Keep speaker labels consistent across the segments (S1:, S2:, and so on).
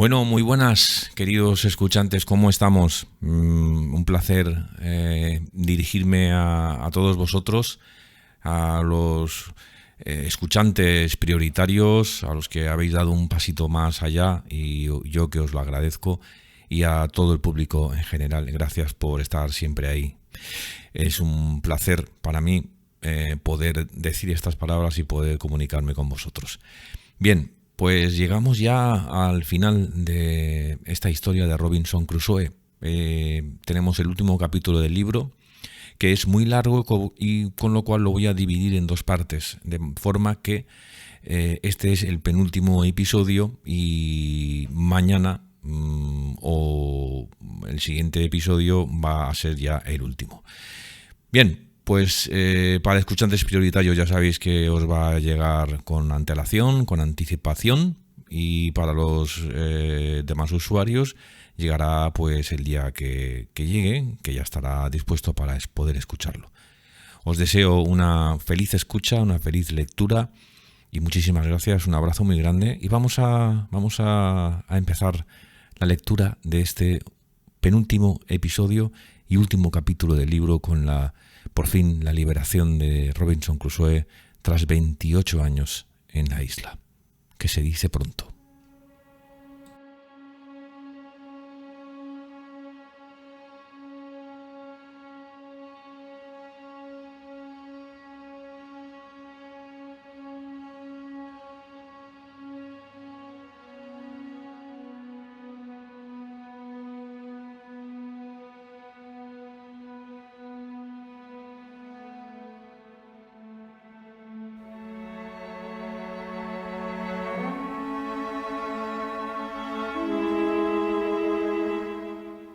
S1: Bueno, muy buenas, queridos escuchantes, ¿cómo estamos? Un placer dirigirme a todos vosotros, a los escuchantes prioritarios, a los que habéis dado un pasito más allá, y yo que os lo agradezco, y a todo el público en general. Gracias por estar siempre ahí. Es un placer para mí poder decir estas palabras y poder comunicarme con vosotros. Bien, pues llegamos ya al final de esta historia de Robinson Crusoe. Tenemos el último capítulo del libro, que es muy largo y con lo cual lo voy a dividir en dos partes, de forma que este es el penúltimo episodio y mañana o el siguiente episodio va a ser ya el último. Bien, pues para escuchantes prioritarios ya sabéis que os va a llegar con antelación, con anticipación, y para los demás usuarios llegará pues el día que llegue, que ya estará dispuesto para poder escucharlo. Os deseo una feliz escucha, una feliz lectura y muchísimas gracias, un abrazo muy grande, y vamos a empezar la lectura de este penúltimo episodio y último capítulo del libro con por fin la liberación de Robinson Crusoe tras 28 años en la isla, que se dice pronto.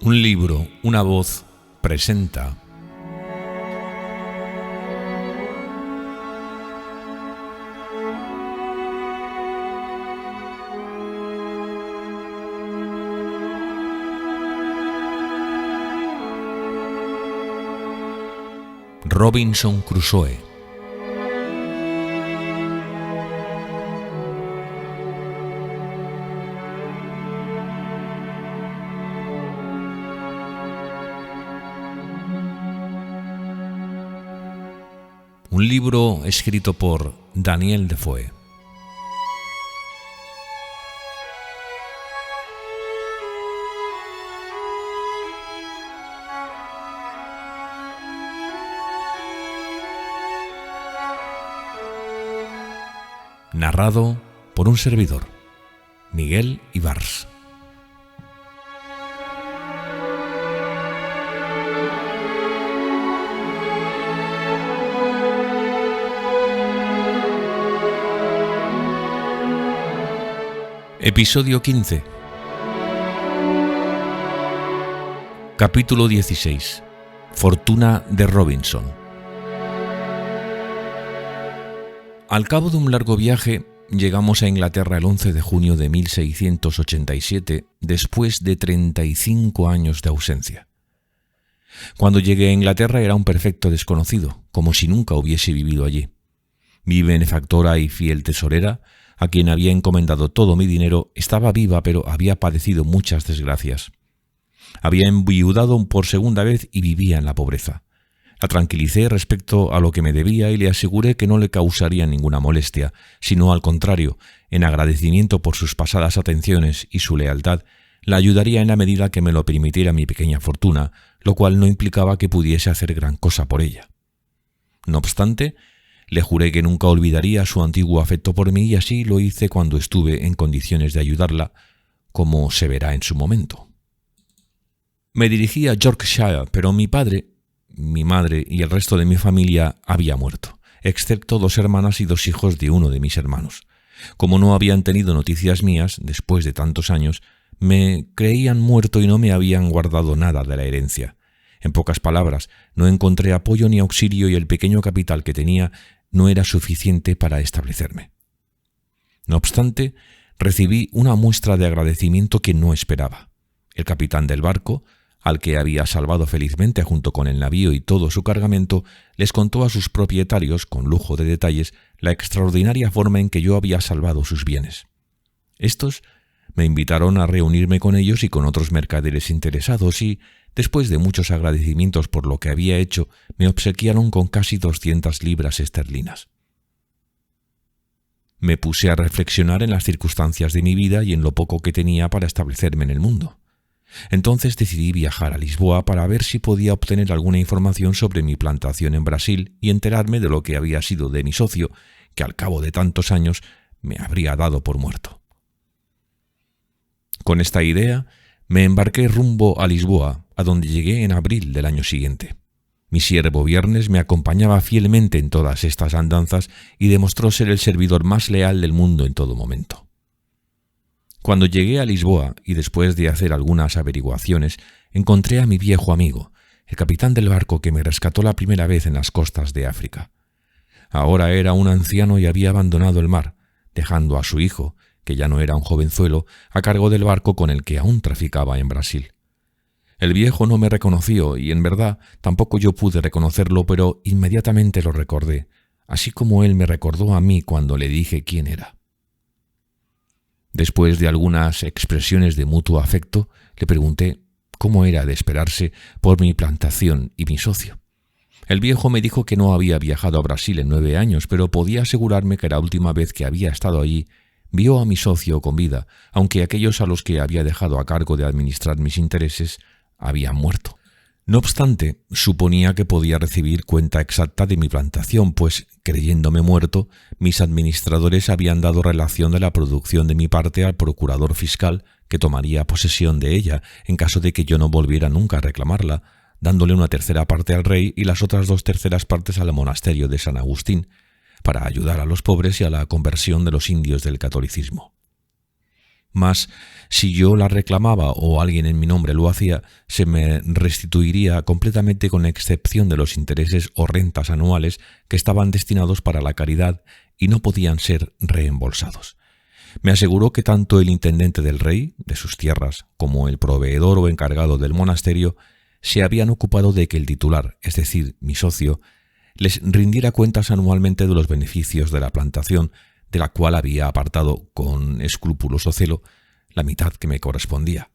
S1: Un libro, una voz, presenta Robinson Crusoe. Un libro escrito por Daniel Defoe. Narrado por un servidor, Miguel Ibars. Episodio 15. Capítulo 16. Fortuna de Robinson. Al cabo de un largo viaje, llegamos a Inglaterra el 11 de junio de 1687, después de 35 años de ausencia. Cuando llegué a Inglaterra era un perfecto desconocido, como si nunca hubiese vivido allí. Mi benefactora y fiel tesorera, a quien había encomendado todo mi dinero, estaba viva, pero había padecido muchas desgracias. Había enviudado por segunda vez y vivía en la pobreza. La tranquilicé respecto a lo que me debía y le aseguré que no le causaría ninguna molestia, sino al contrario, en agradecimiento por sus pasadas atenciones y su lealtad, la ayudaría en la medida que me lo permitiera mi pequeña fortuna, lo cual no implicaba que pudiese hacer gran cosa por ella. No obstante, le juré que nunca olvidaría su antiguo afecto por mí, y así lo hice cuando estuve en condiciones de ayudarla, como se verá en su momento. Me dirigí a Yorkshire, pero mi padre, mi madre y el resto de mi familia había muerto, excepto 2 hermanas y 2 hijos de uno de mis hermanos. Como no habían tenido noticias mías después de tantos años, me creían muerto y no me habían guardado nada de la herencia. En pocas palabras, no encontré apoyo ni auxilio y el pequeño capital que tenía no era suficiente para establecerme. No obstante, recibí una muestra de agradecimiento que no esperaba. El capitán del barco, al que había salvado felizmente junto con el navío y todo su cargamento, les contó a sus propietarios, con lujo de detalles, la extraordinaria forma en que yo había salvado sus bienes. Estos Me invitaron a reunirme con ellos y con otros mercaderes interesados y, después de muchos agradecimientos por lo que había hecho, me obsequiaron con casi 200 libras esterlinas. Me puse a reflexionar en las circunstancias de mi vida y en lo poco que tenía para establecerme en el mundo. Entonces decidí viajar a Lisboa para ver si podía obtener alguna información sobre mi plantación en Brasil y enterarme de lo que había sido de mi socio, que al cabo de tantos años me habría dado por muerto. Con esta idea, me embarqué rumbo a Lisboa, a donde llegué en abril del año siguiente. Mi siervo Viernes me acompañaba fielmente en todas estas andanzas y demostró ser el servidor más leal del mundo en todo momento. Cuando llegué a Lisboa y después de hacer algunas averiguaciones, encontré a mi viejo amigo, el capitán del barco que me rescató la primera vez en las costas de África. Ahora era un anciano y había abandonado el mar, dejando a su hijo, que ya no era un jovenzuelo, a cargo del barco con el que aún traficaba en Brasil. El viejo no me reconoció y, en verdad, tampoco yo pude reconocerlo, pero inmediatamente lo recordé, así como él me recordó a mí cuando le dije quién era. Después de algunas expresiones de mutuo afecto, le pregunté cómo era de esperarse por mi plantación y mi socio. El viejo me dijo que no había viajado a Brasil en 9 años, pero podía asegurarme que la última vez que había estado allí vio a mi socio con vida, aunque aquellos a los que había dejado a cargo de administrar mis intereses habían muerto. No obstante, suponía que podía recibir cuenta exacta de mi plantación, pues, creyéndome muerto, mis administradores habían dado relación de la producción de mi parte al procurador fiscal, que tomaría posesión de ella en caso de que yo no volviera nunca a reclamarla, dándole una tercera parte al rey y las otras 2 terceras partes al monasterio de San Agustín, para ayudar a los pobres y a la conversión de los indios del catolicismo. Mas, si yo la reclamaba o alguien en mi nombre lo hacía, se me restituiría completamente con excepción de los intereses o rentas anuales que estaban destinados para la caridad y no podían ser reembolsados. Me aseguró que tanto el intendente del rey, de sus tierras, como el proveedor o encargado del monasterio, se habían ocupado de que el titular, es decir, mi socio, les rindiera cuentas anualmente de los beneficios de la plantación, de la cual había apartado con escrupuloso celo la mitad que me correspondía.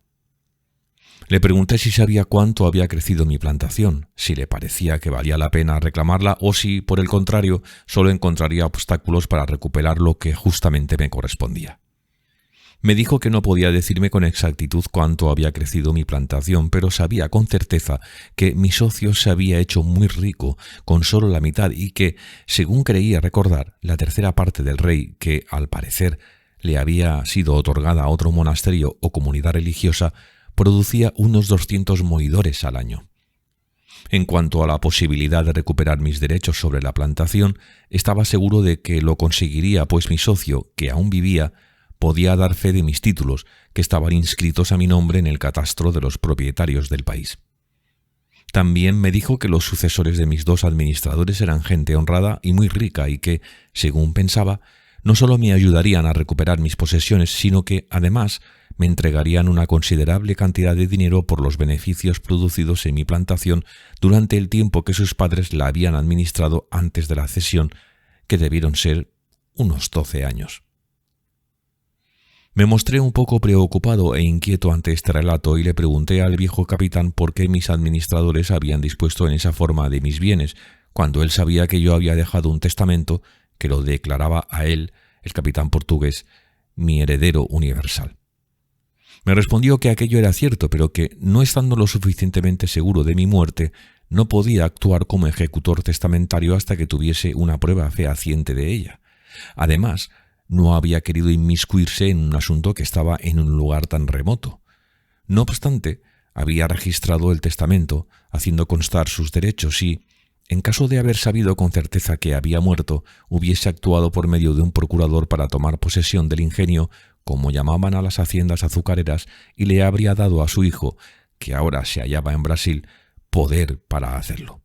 S1: Le pregunté si sabía cuánto había crecido mi plantación, si le parecía que valía la pena reclamarla o si, por el contrario, solo encontraría obstáculos para recuperar lo que justamente me correspondía. Me dijo que no podía decirme con exactitud cuánto había crecido mi plantación, pero sabía con certeza que mi socio se había hecho muy rico con solo la mitad y que, según creía recordar, la tercera parte del rey, que, al parecer, le había sido otorgada a otro monasterio o comunidad religiosa, producía unos 200 moidores al año. En cuanto a la posibilidad de recuperar mis derechos sobre la plantación, estaba seguro de que lo conseguiría, pues mi socio, que aún vivía, podía dar fe de mis títulos, que estaban inscritos a mi nombre en el catastro de los propietarios del país. También me dijo que los sucesores de mis 2 administradores eran gente honrada y muy rica y que, según pensaba, no solo me ayudarían a recuperar mis posesiones, sino que, además, me entregarían una considerable cantidad de dinero por los beneficios producidos en mi plantación durante el tiempo que sus padres la habían administrado antes de la cesión, que debieron ser unos 12 años. Me mostré un poco preocupado e inquieto ante este relato y le pregunté al viejo capitán por qué mis administradores habían dispuesto en esa forma de mis bienes, cuando él sabía que yo había dejado un testamento que lo declaraba a él, el capitán portugués, mi heredero universal. Me respondió que aquello era cierto, pero que, no estando lo suficientemente seguro de mi muerte, no podía actuar como ejecutor testamentario hasta que tuviese una prueba fehaciente de ella. Además, no había querido inmiscuirse en un asunto que estaba en un lugar tan remoto. No obstante, había registrado el testamento, haciendo constar sus derechos y, en caso de haber sabido con certeza que había muerto, hubiese actuado por medio de un procurador para tomar posesión del ingenio, como llamaban a las haciendas azucareras, y le habría dado a su hijo, que ahora se hallaba en Brasil, poder para hacerlo.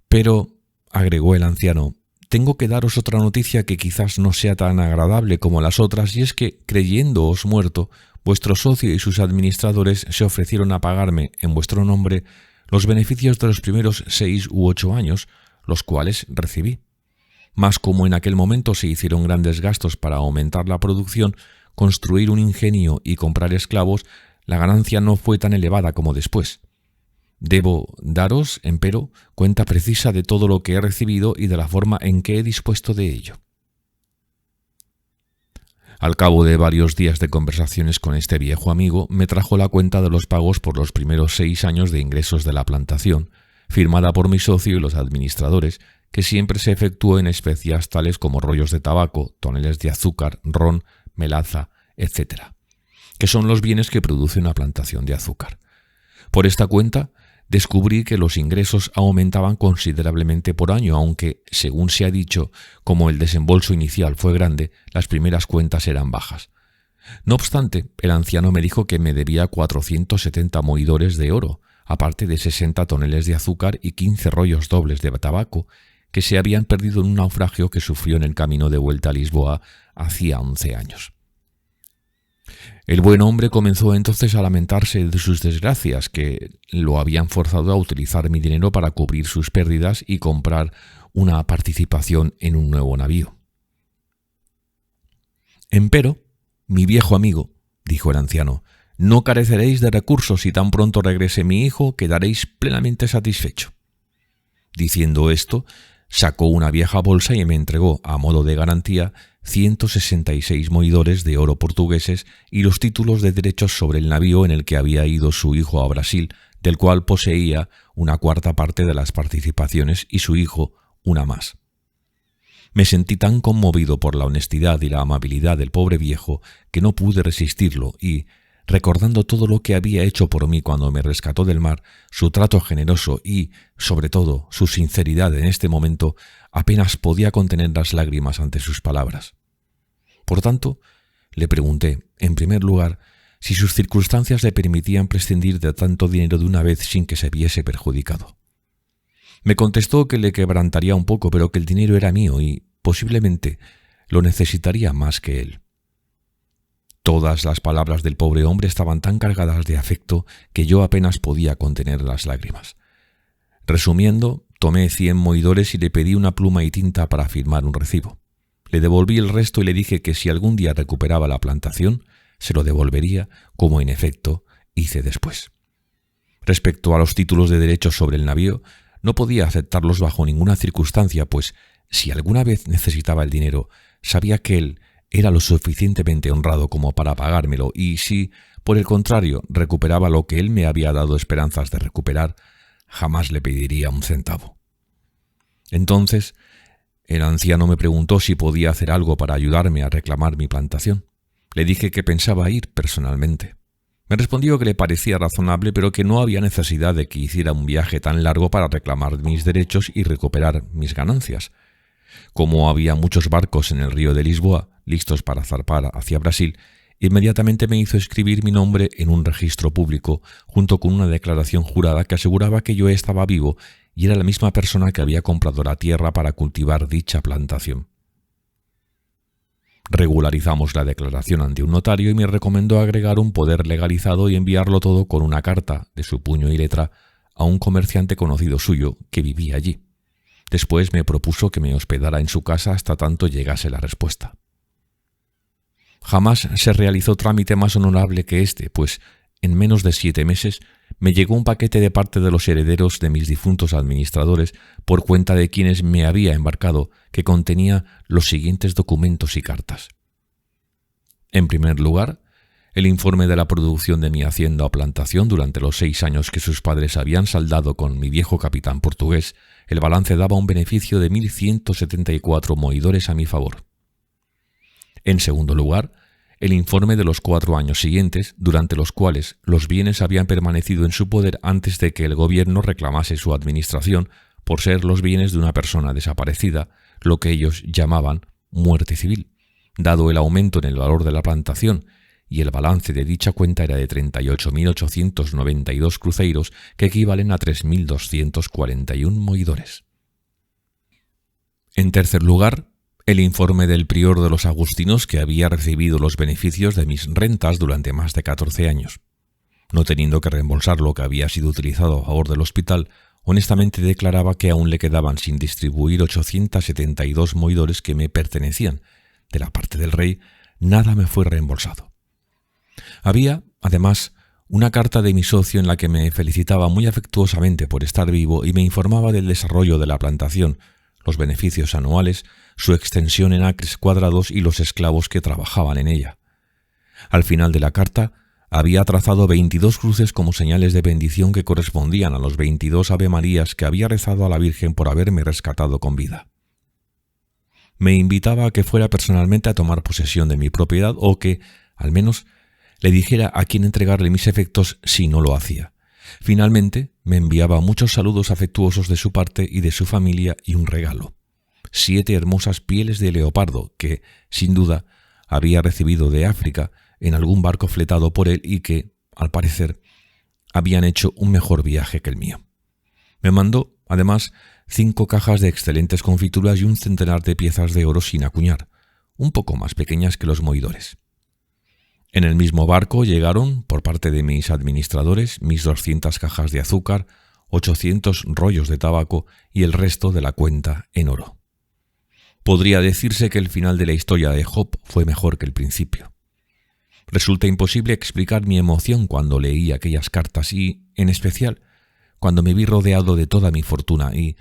S1: Pero, agregó el anciano, tengo que daros otra noticia que quizás no sea tan agradable como las otras, y es que, creyéndoos muerto, vuestro socio y sus administradores se ofrecieron a pagarme, en vuestro nombre, los beneficios de los primeros 6 u 8 años, los cuales recibí. Mas como en aquel momento se hicieron grandes gastos para aumentar la producción, construir un ingenio y comprar esclavos, la ganancia no fue tan elevada como después. Debo daros, empero, cuenta precisa de todo lo que he recibido y de la forma en que he dispuesto de ello. Al cabo de varios días de conversaciones con este viejo amigo, me trajo la cuenta de los pagos por los primeros 6 años de ingresos de la plantación, firmada por mi socio y los administradores, que siempre se efectuó en especias tales como rollos de tabaco, toneles de azúcar, ron, melaza, etc., que son los bienes que produce una plantación de azúcar. Por esta cuenta, descubrí que los ingresos aumentaban considerablemente por año, aunque, según se ha dicho, como el desembolso inicial fue grande, las primeras cuentas eran bajas. No obstante, el anciano me dijo que me debía 470 moidores de oro, aparte de 60 toneles de azúcar y 15 rollos dobles de tabaco, que se habían perdido en un naufragio que sufrió en el camino de vuelta a Lisboa hacía 11 años. El buen hombre comenzó entonces a lamentarse de sus desgracias, que lo habían forzado a utilizar mi dinero para cubrir sus pérdidas y comprar una participación en un nuevo navío. Empero, mi viejo amigo, dijo el anciano, no careceréis de recursos y tan pronto regrese mi hijo quedaréis plenamente satisfecho. Diciendo esto, sacó una vieja bolsa y me entregó, a modo de garantía, 166 moidores de oro portugueses y los títulos de derechos sobre el navío en el que había ido su hijo a Brasil, del cual poseía una cuarta parte de las participaciones y su hijo una más. Me sentí tan conmovido por la honestidad y la amabilidad del pobre viejo que no pude resistirlo y, recordando todo lo que había hecho por mí cuando me rescató del mar, su trato generoso y, sobre todo, su sinceridad en este momento, apenas podía contener las lágrimas ante sus palabras. Por tanto, le pregunté, en primer lugar, si sus circunstancias le permitían prescindir de tanto dinero de una vez sin que se viese perjudicado. Me contestó que le quebrantaría un poco, pero que el dinero era mío y, posiblemente, lo necesitaría más que él. Todas las palabras del pobre hombre estaban tan cargadas de afecto que yo apenas podía contener las lágrimas. Resumiendo, tomé 100 moidores y le pedí una pluma y tinta para firmar un recibo. Le devolví el resto y le dije que si algún día recuperaba la plantación, se lo devolvería, como en efecto hice después. Respecto a los títulos de derechos sobre el navío, no podía aceptarlos bajo ninguna circunstancia, pues si alguna vez necesitaba el dinero, sabía que él era lo suficientemente honrado como para pagármelo y si, por el contrario, recuperaba lo que él me había dado esperanzas de recuperar, jamás le pediría un centavo. Entonces, el anciano me preguntó si podía hacer algo para ayudarme a reclamar mi plantación. Le dije que pensaba ir personalmente. Me respondió que le parecía razonable, pero que no había necesidad de que hiciera un viaje tan largo para reclamar mis derechos y recuperar mis ganancias. Como había muchos barcos en el río de Lisboa, listos para zarpar hacia Brasil, inmediatamente me hizo escribir mi nombre en un registro público, junto con una declaración jurada que aseguraba que yo estaba vivo y era la misma persona que había comprado la tierra para cultivar dicha plantación. Regularizamos la declaración ante un notario y me recomendó agregar un poder legalizado y enviarlo todo con una carta, de su puño y letra, a un comerciante conocido suyo que vivía allí. Después me propuso que me hospedara en su casa hasta tanto llegase la respuesta. Jamás se realizó trámite más honorable que este, pues en menos de 7 meses me llegó un paquete de parte de los herederos de mis difuntos administradores por cuenta de quienes me había embarcado, que contenía los siguientes documentos y cartas. En primer lugar, el informe de la producción de mi hacienda o plantación durante los 6 años que sus padres habían saldado con mi viejo capitán portugués. El balance daba un beneficio de 1.174 moidores a mi favor. En segundo lugar, el informe de los 4 años siguientes, durante los cuales los bienes habían permanecido en su poder antes de que el gobierno reclamase su administración por ser los bienes de una persona desaparecida, lo que ellos llamaban muerte civil, dado el aumento en el valor de la plantación, y el balance de dicha cuenta era de 38.892 cruzeiros, que equivalen a 3.241 moidores. En tercer lugar, el informe del prior de los agustinos, que había recibido los beneficios de mis rentas durante más de 14 años. No teniendo que reembolsar lo que había sido utilizado a favor del hospital, honestamente declaraba que aún le quedaban sin distribuir 872 moidores que me pertenecían, de la parte del rey, nada me fue reembolsado. Había, además, una carta de mi socio en la que me felicitaba muy afectuosamente por estar vivo y me informaba del desarrollo de la plantación, los beneficios anuales, su extensión en acres cuadrados y los esclavos que trabajaban en ella. Al final de la carta había trazado 22 cruces como señales de bendición que correspondían a los 22 avemarías que había rezado a la Virgen por haberme rescatado con vida. Me invitaba a que fuera personalmente a tomar posesión de mi propiedad o que, al menos, le dijera a quién entregarle mis efectos si no lo hacía. Finalmente, me enviaba muchos saludos afectuosos de su parte y de su familia y un regalo: 7 hermosas pieles de leopardo que, sin duda, había recibido de África en algún barco fletado por él y que, al parecer, habían hecho un mejor viaje que el mío. Me mandó, además, 5 cajas de excelentes confituras y un centenar de piezas de oro sin acuñar, un poco más pequeñas que los moidores. En el mismo barco llegaron, por parte de mis administradores, mis 200 cajas de azúcar, 800 rollos de tabaco y el resto de la cuenta en oro. Podría decirse que el final de la historia de Job fue mejor que el principio. Resulta imposible explicar mi emoción cuando leí aquellas cartas y, en especial, cuando me vi rodeado de toda mi fortuna y,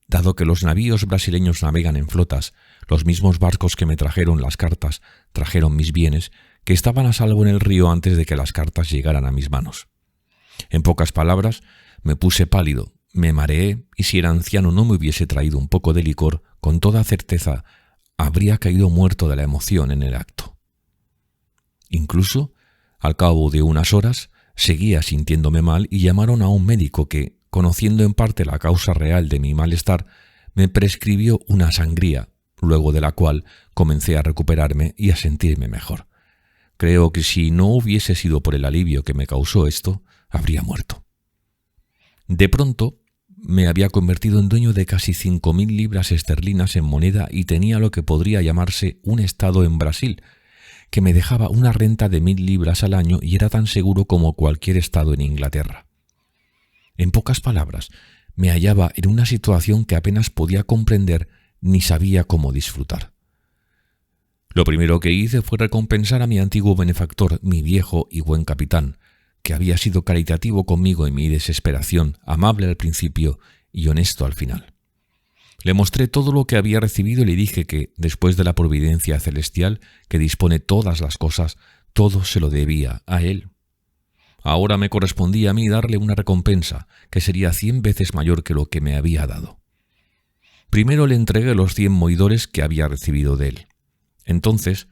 S1: dado que los navíos brasileños navegan en flotas, los mismos barcos que me trajeron las cartas trajeron mis bienes, que estaban a salvo en el río antes de que las cartas llegaran a mis manos. En pocas palabras, me puse pálido, me mareé y si el anciano no me hubiese traído un poco de licor, con toda certeza habría caído muerto de la emoción en el acto. Incluso, al cabo de unas horas, seguía sintiéndome mal y llamaron a un médico que, conociendo en parte la causa real de mi malestar, me prescribió una sangría, luego de la cual comencé a recuperarme y a sentirme mejor. Creo que si no hubiese sido por el alivio que me causó esto, habría muerto. De pronto, me había convertido en dueño de casi 5.000 libras esterlinas en moneda y tenía lo que podría llamarse un estado en Brasil, que me dejaba una renta de 1.000 libras al año y era tan seguro como cualquier estado en Inglaterra. En pocas palabras, me hallaba en una situación que apenas podía comprender ni sabía cómo disfrutar. Lo primero que hice fue recompensar a mi antiguo benefactor, mi viejo y buen capitán, que había sido caritativo conmigo en mi desesperación, amable al principio y honesto al final. Le mostré todo lo que había recibido y le dije que, después de la providencia celestial que dispone todas las cosas, todo se lo debía a él. Ahora me correspondía a mí darle una recompensa que sería 100 veces mayor que lo que me había dado. Primero le entregué los 100 moidores que había recibido de él. Entonces,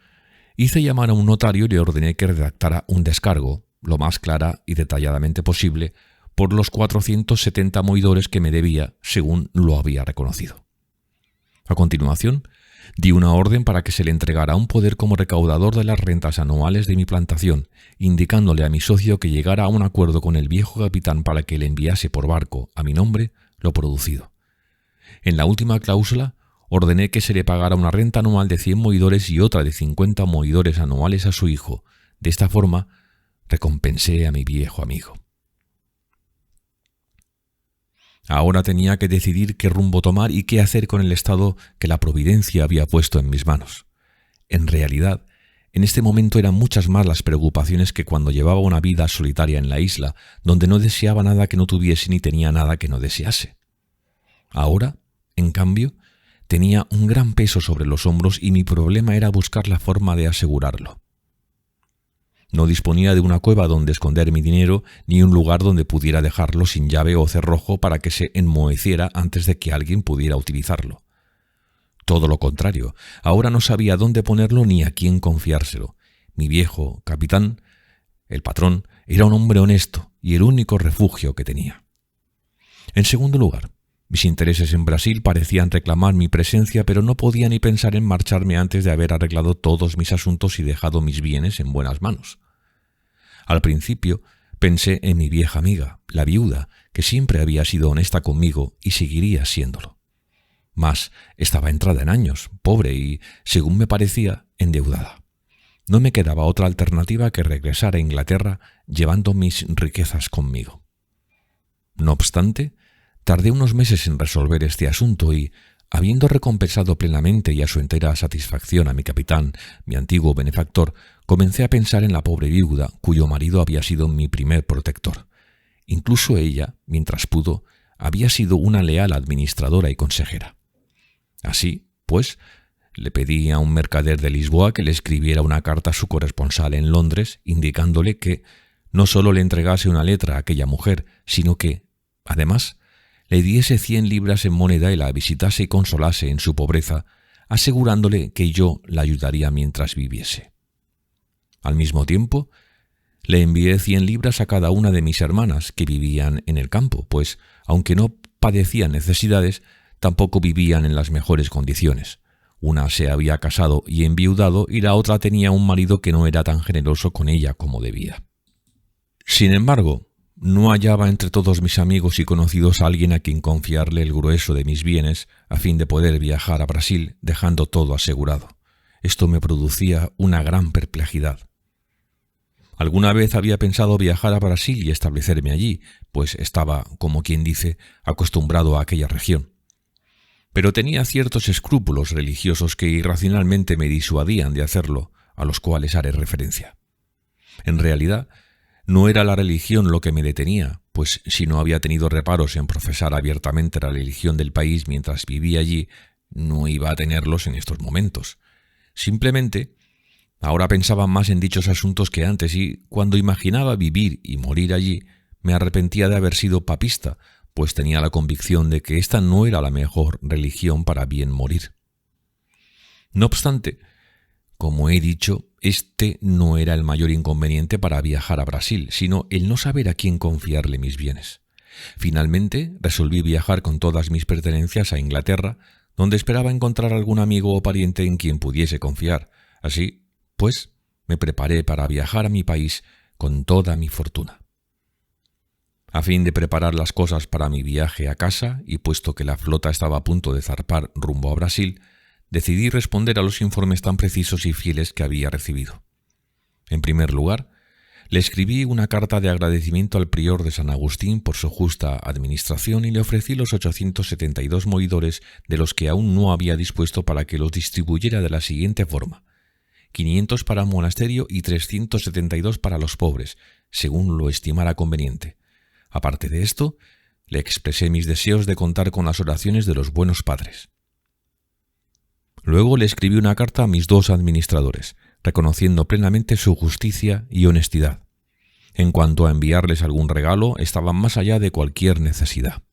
S1: hice llamar a un notario y le ordené que redactara un descargo, lo más clara y detalladamente posible, por los 470 moidores que me debía, según lo había reconocido. A continuación, di una orden para que se le entregara un poder como recaudador de las rentas anuales de mi plantación, indicándole a mi socio que llegara a un acuerdo con el viejo capitán para que le enviase por barco, a mi nombre, lo producido. En la última cláusula, ordené que se le pagara una renta anual de 100 moidores y otra de 50 moidores anuales a su hijo. De esta forma, recompensé a mi viejo amigo. Ahora tenía que decidir qué rumbo tomar y qué hacer con el estado que la providencia había puesto en mis manos. En realidad, en este momento eran muchas más las preocupaciones que cuando llevaba una vida solitaria en la isla, donde no deseaba nada que no tuviese ni tenía nada que no desease. Ahora, en cambio, tenía un gran peso sobre los hombros y mi problema era buscar la forma de asegurarlo. No disponía de una cueva donde esconder mi dinero ni un lugar donde pudiera dejarlo sin llave o cerrojo para que se enmoheciera antes de que alguien pudiera utilizarlo. Todo lo contrario, ahora no sabía dónde ponerlo ni a quién confiárselo. Mi viejo capitán, el patrón, era un hombre honesto y el único refugio que tenía. En segundo lugar, mis intereses en Brasil parecían reclamar mi presencia, pero no podía ni pensar en marcharme antes de haber arreglado todos mis asuntos y dejado mis bienes en buenas manos. Al principio pensé en mi vieja amiga, la viuda, que siempre había sido honesta conmigo y seguiría siéndolo. Mas estaba entrada en años, pobre y, según me parecía, endeudada. No me quedaba otra alternativa que regresar a Inglaterra llevando mis riquezas conmigo. No obstante, tardé unos meses en resolver este asunto y, Habiendo recompensado plenamente y a su entera satisfacción a mi capitán, mi antiguo benefactor, comencé a pensar en la pobre viuda cuyo marido había sido mi primer protector. Incluso ella, mientras pudo, había sido una leal administradora y consejera. Así, pues, le pedí a un mercader de Lisboa que le escribiera una carta a su corresponsal en Londres, indicándole que no solo le entregase una letra a aquella mujer, sino que, además, le diese 100 libras en moneda y la visitase y consolase en su pobreza, asegurándole que yo la ayudaría mientras viviese. Al mismo tiempo, le envié 100 libras a cada una de mis hermanas que vivían en el campo, pues, aunque no padecían necesidades, tampoco vivían en las mejores condiciones. Una se había casado y enviudado y la otra tenía un marido que no era tan generoso con ella como debía. Sin embargo, no hallaba entre todos mis amigos y conocidos a alguien a quien confiarle el grueso de mis bienes a fin de poder viajar a Brasil dejando todo asegurado. Esto me producía una gran perplejidad. Alguna vez había pensado viajar a Brasil y establecerme allí, pues estaba, como quien dice, acostumbrado a aquella región. Pero tenía ciertos escrúpulos religiosos que irracionalmente me disuadían de hacerlo, a los cuales haré referencia. En realidad, no era la religión lo que me detenía, pues si no había tenido reparos en profesar abiertamente la religión del país mientras vivía allí, no iba a tenerlos en estos momentos. Simplemente, ahora pensaba más en dichos asuntos que antes y, cuando imaginaba vivir y morir allí, me arrepentía de haber sido papista, pues tenía la convicción de que esta no era la mejor religión para bien morir. No obstante, como he dicho, este no era el mayor inconveniente para viajar a Brasil, sino el no saber a quién confiarle mis bienes. Finalmente, resolví viajar con todas mis pertenencias a Inglaterra, donde esperaba encontrar algún amigo o pariente en quien pudiese confiar. Así, pues, me preparé para viajar a mi país con toda mi fortuna. A fin de preparar las cosas para mi viaje a casa, y puesto que la flota estaba a punto de zarpar rumbo a Brasil, decidí responder a los informes tan precisos y fieles que había recibido. En primer lugar, le escribí una carta de agradecimiento al prior de San Agustín por su justa administración y le ofrecí los 872 moidores de los que aún no había dispuesto para que los distribuyera de la siguiente forma: 500 para el monasterio y 372 para los pobres, según lo estimara conveniente. Aparte de esto, le expresé mis deseos de contar con las oraciones de los buenos padres. Luego le escribí una carta a mis 2 administradores, reconociendo plenamente su justicia y honestidad. En cuanto a enviarles algún regalo, estaban más allá de cualquier necesidad.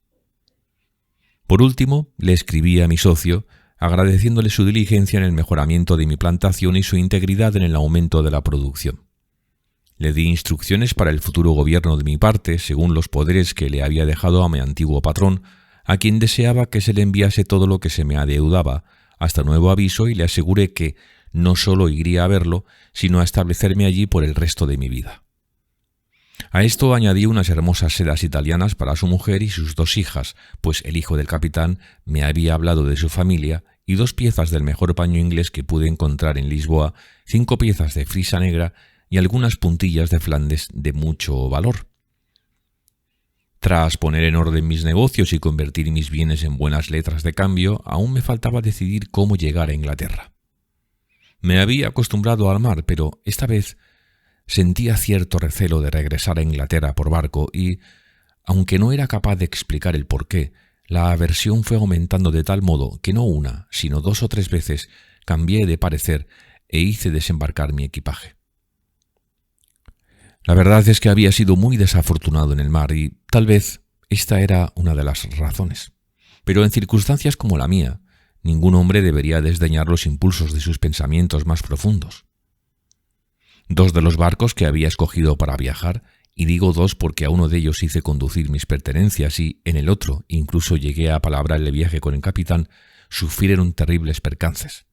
S1: Por último, le escribí a mi socio, agradeciéndole su diligencia en el mejoramiento de mi plantación y su integridad en el aumento de la producción. Le di instrucciones para el futuro gobierno de mi parte, según los poderes que le había dejado a mi antiguo patrón, a quien deseaba que se le enviase todo lo que se me adeudaba, hasta nuevo aviso, y le aseguré que no solo iría a verlo, sino a establecerme allí por el resto de mi vida. A esto añadí unas hermosas sedas italianas para su mujer y sus 2 hijas, pues el hijo del capitán me había hablado de su familia, y 2 piezas del mejor paño inglés que pude encontrar en Lisboa, 5 piezas de frisa negra y algunas puntillas de Flandes de mucho valor. Tras poner en orden mis negocios y convertir mis bienes en buenas letras de cambio, aún me faltaba decidir cómo llegar a Inglaterra. Me había acostumbrado al mar, pero esta vez sentía cierto recelo de regresar a Inglaterra por barco y, aunque no era capaz de explicar el porqué, la aversión fue aumentando de tal modo que no una, sino 2 o 3 veces cambié de parecer e hice desembarcar mi equipaje. La verdad es que había sido muy desafortunado en el mar y tal vez esta era una de las razones. Pero en circunstancias como la mía, ningún hombre debería desdeñar los impulsos de sus pensamientos más profundos. 2 de los barcos que había escogido para viajar, y digo 2 porque a uno de ellos hice conducir mis pertenencias y en el otro incluso llegué a palabrar el viaje con el capitán, sufrieron terribles percances.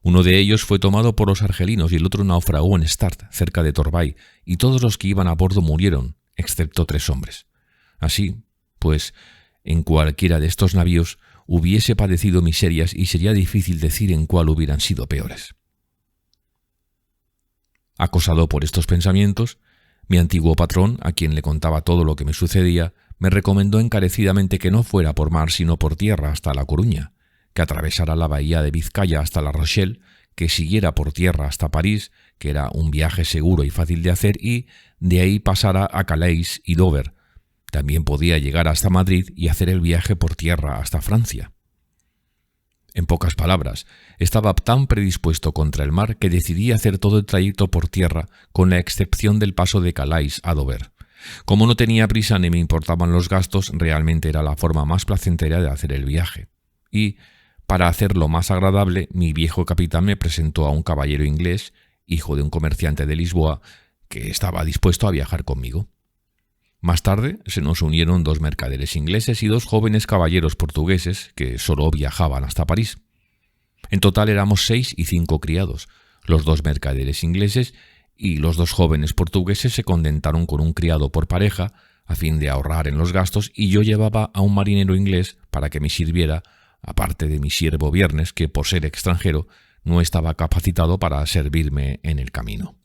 S1: Uno de ellos fue tomado por los argelinos y el otro naufragó en Start, cerca de Torbay, y todos los que iban a bordo murieron, excepto 3 hombres. Así, pues, en cualquiera de estos navíos hubiese padecido miserias y sería difícil decir en cuál hubieran sido peores. Acosado por estos pensamientos, mi antiguo patrón, a quien le contaba todo lo que me sucedía, me recomendó encarecidamente que no fuera por mar sino por tierra hasta La Coruña, que atravesara la bahía de Vizcaya hasta La Rochelle, que siguiera por tierra hasta París, que era un viaje seguro y fácil de hacer, y de ahí pasara a Calais y Dover. También podía llegar hasta Madrid y hacer el viaje por tierra hasta Francia. En pocas palabras, estaba tan predispuesto contra el mar que decidí hacer todo el trayecto por tierra, con la excepción del paso de Calais a Dover. Como no tenía prisa ni me importaban los gastos, realmente era la forma más placentera de hacer el viaje. Y, para hacerlo más agradable, mi viejo capitán me presentó a un caballero inglés, hijo de un comerciante de Lisboa, que estaba dispuesto a viajar conmigo. Más tarde se nos unieron 2 mercaderes ingleses y 2 jóvenes caballeros portugueses que solo viajaban hasta París. En total éramos 6 y 5 criados. Los 2 mercaderes ingleses y los 2 jóvenes portugueses se contentaron con un criado por pareja a fin de ahorrar en los gastos, y yo llevaba a un marinero inglés para que me sirviera, aparte de mi siervo Viernes, que por ser extranjero no estaba capacitado para servirme en el camino.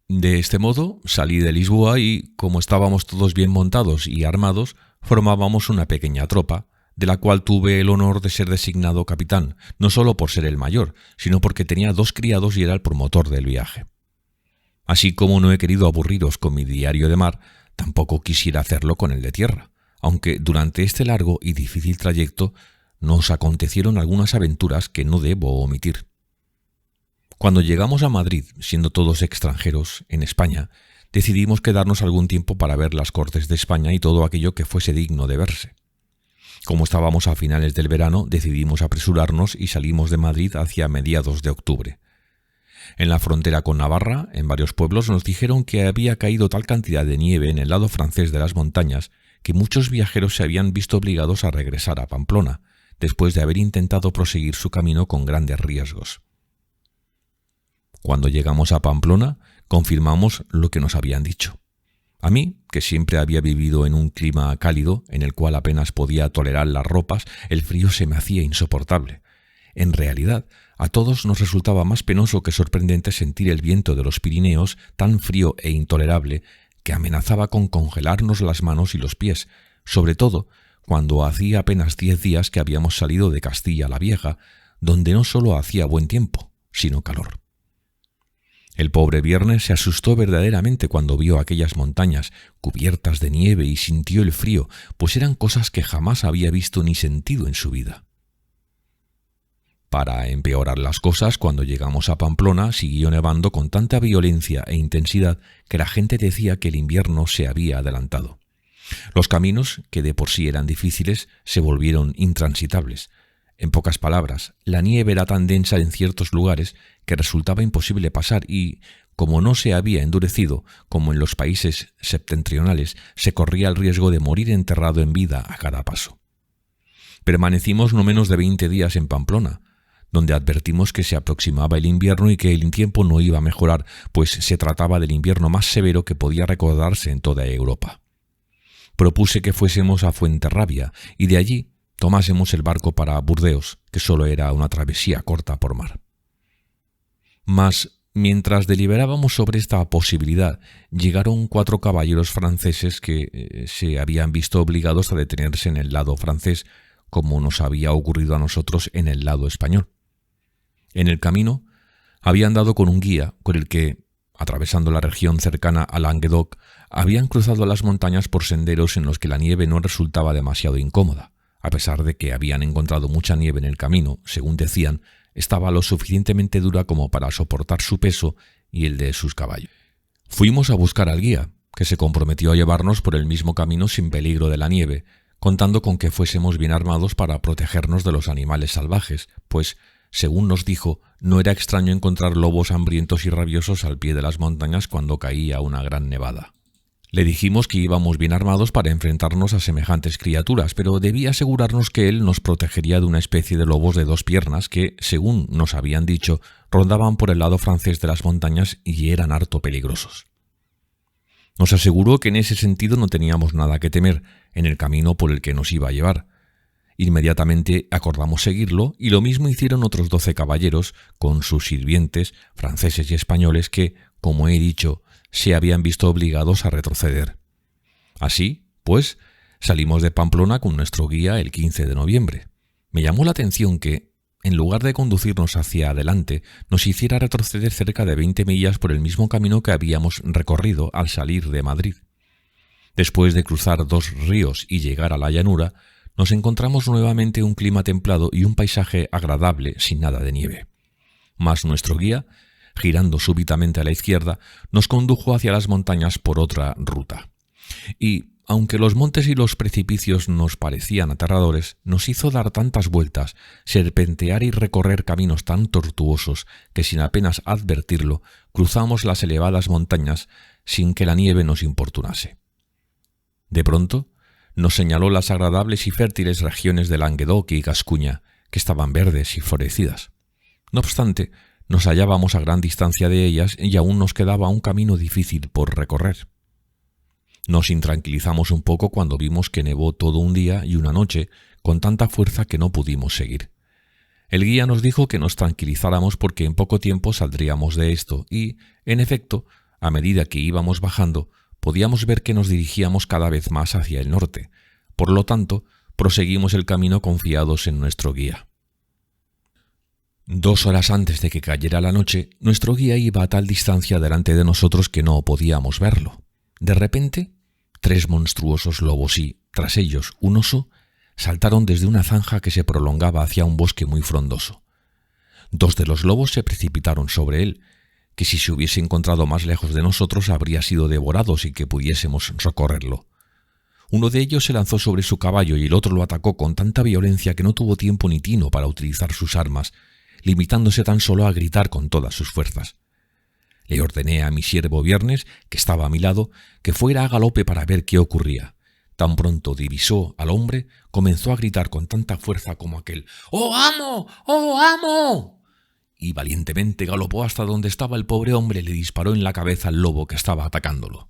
S1: De este modo salí de Lisboa y, como estábamos todos bien montados y armados, formábamos una pequeña tropa, de la cual tuve el honor de ser designado capitán, no solo por ser el mayor, sino porque tenía 2 criados y era el promotor del viaje. Así como no he querido aburriros con mi diario de mar, tampoco quisiera hacerlo con el de tierra, aunque durante este largo y difícil trayecto nos acontecieron algunas aventuras que no debo omitir. Cuando llegamos a Madrid, siendo todos extranjeros, en España, decidimos quedarnos algún tiempo para ver las Cortes de España y todo aquello que fuese digno de verse. Como estábamos a finales del verano, decidimos apresurarnos y salimos de Madrid hacia mediados de octubre. En la frontera con Navarra, en varios pueblos, nos dijeron que había caído tal cantidad de nieve en el lado francés de las montañas que muchos viajeros se habían visto obligados a regresar a Pamplona, después de haber intentado proseguir su camino con grandes riesgos. Cuando llegamos a Pamplona, confirmamos lo que nos habían dicho. A mí, que siempre había vivido en un clima cálido, en el cual apenas podía tolerar las ropas, el frío se me hacía insoportable. En realidad, a todos nos resultaba más penoso que sorprendente sentir el viento de los Pirineos tan frío e intolerable que amenazaba con congelarnos las manos y los pies, sobre todo cuando hacía apenas 10 días que habíamos salido de Castilla la Vieja, donde no solo hacía buen tiempo, sino calor. El pobre Viernes se asustó verdaderamente cuando vio aquellas montañas cubiertas de nieve y sintió el frío, pues eran cosas que jamás había visto ni sentido en su vida. Para empeorar las cosas, cuando llegamos a Pamplona siguió nevando con tanta violencia e intensidad que la gente decía que el invierno se había adelantado. Los caminos, que de por sí eran difíciles, se volvieron intransitables. En pocas palabras, la nieve era tan densa en ciertos lugares que resultaba imposible pasar y, como no se había endurecido, como en los países septentrionales, se corría el riesgo de morir enterrado en vida a cada paso. Permanecimos no menos de 20 días en Pamplona, donde advertimos que se aproximaba el invierno y que el tiempo no iba a mejorar, pues se trataba del invierno más severo que podía recordarse en toda Europa. Propuse que fuésemos a Fuenterrabía y de allí tomásemos el barco para Burdeos, que solo era una travesía corta por mar. Mas, mientras deliberábamos sobre esta posibilidad, llegaron 4 caballeros franceses que se habían visto obligados a detenerse en el lado francés, como nos había ocurrido a nosotros en el lado español. En el camino habían dado con un guía con el que, atravesando la región cercana a Languedoc, habían cruzado las montañas por senderos en los que la nieve no resultaba demasiado incómoda. A pesar de que habían encontrado mucha nieve en el camino, según decían, estaba lo suficientemente dura como para soportar su peso y el de sus caballos. Fuimos a buscar al guía, que se comprometió a llevarnos por el mismo camino sin peligro de la nieve, contando con que fuésemos bien armados para protegernos de los animales salvajes, pues, según nos dijo, no era extraño encontrar lobos hambrientos y rabiosos al pie de las montañas cuando caía una gran nevada. Le dijimos que íbamos bien armados para enfrentarnos a semejantes criaturas, pero debía asegurarnos que él nos protegería de una especie de lobos de 2 piernas que, según nos habían dicho, rondaban por el lado francés de las montañas y eran harto peligrosos. Nos aseguró que en ese sentido no teníamos nada que temer en el camino por el que nos iba a llevar. Inmediatamente acordamos seguirlo y lo mismo hicieron otros 12 caballeros con sus sirvientes, franceses y españoles que, como he dicho, se habían visto obligados a retroceder. Así, pues, salimos de Pamplona con nuestro guía el 15 de noviembre. Me llamó la atención que, en lugar de conducirnos hacia adelante, nos hiciera retroceder cerca de 20 millas por el mismo camino que habíamos recorrido al salir de Madrid. Después de cruzar 2 ríos y llegar a la llanura, nos encontramos nuevamente un clima templado y un paisaje agradable sin nada de nieve. Mas nuestro guía, girando súbitamente a la izquierda, nos condujo hacia las montañas por otra ruta. Y, aunque los montes y los precipicios nos parecían aterradores, nos hizo dar tantas vueltas, serpentear y recorrer caminos tan tortuosos que sin apenas advertirlo, cruzamos las elevadas montañas sin que la nieve nos importunase. De pronto, nos señaló las agradables y fértiles regiones de Languedoc y Gascuña, que estaban verdes y florecidas. No obstante, nos hallábamos a gran distancia de ellas y aún nos quedaba un camino difícil por recorrer. Nos intranquilizamos un poco cuando vimos que nevó todo un día y una noche con tanta fuerza que no pudimos seguir. El guía nos dijo que nos tranquilizáramos porque en poco tiempo saldríamos de esto y, en efecto, a medida que íbamos bajando, podíamos ver que nos dirigíamos cada vez más hacia el norte. Por lo tanto, proseguimos el camino confiados en nuestro guía. 2 horas antes de que cayera la noche, nuestro guía iba a tal distancia delante de nosotros que no podíamos verlo. De repente, 3 monstruosos lobos y, tras ellos, un oso, saltaron desde una zanja que se prolongaba hacia un bosque muy frondoso. 2 de los lobos se precipitaron sobre él, que si se hubiese encontrado más lejos de nosotros habría sido devorado sin que pudiésemos socorrerlo. Uno de ellos se lanzó sobre su caballo y el otro lo atacó con tanta violencia que no tuvo tiempo ni tino para utilizar sus armas, limitándose tan solo a gritar con todas sus fuerzas. Le ordené a mi siervo Viernes, que estaba a mi lado, que fuera a galope para ver qué ocurría. Tan pronto divisó al hombre, comenzó a gritar con tanta fuerza como aquel «¡Oh, amo! ¡Oh, amo!» y valientemente galopó hasta donde estaba el pobre hombre y le disparó en la cabeza al lobo que estaba atacándolo.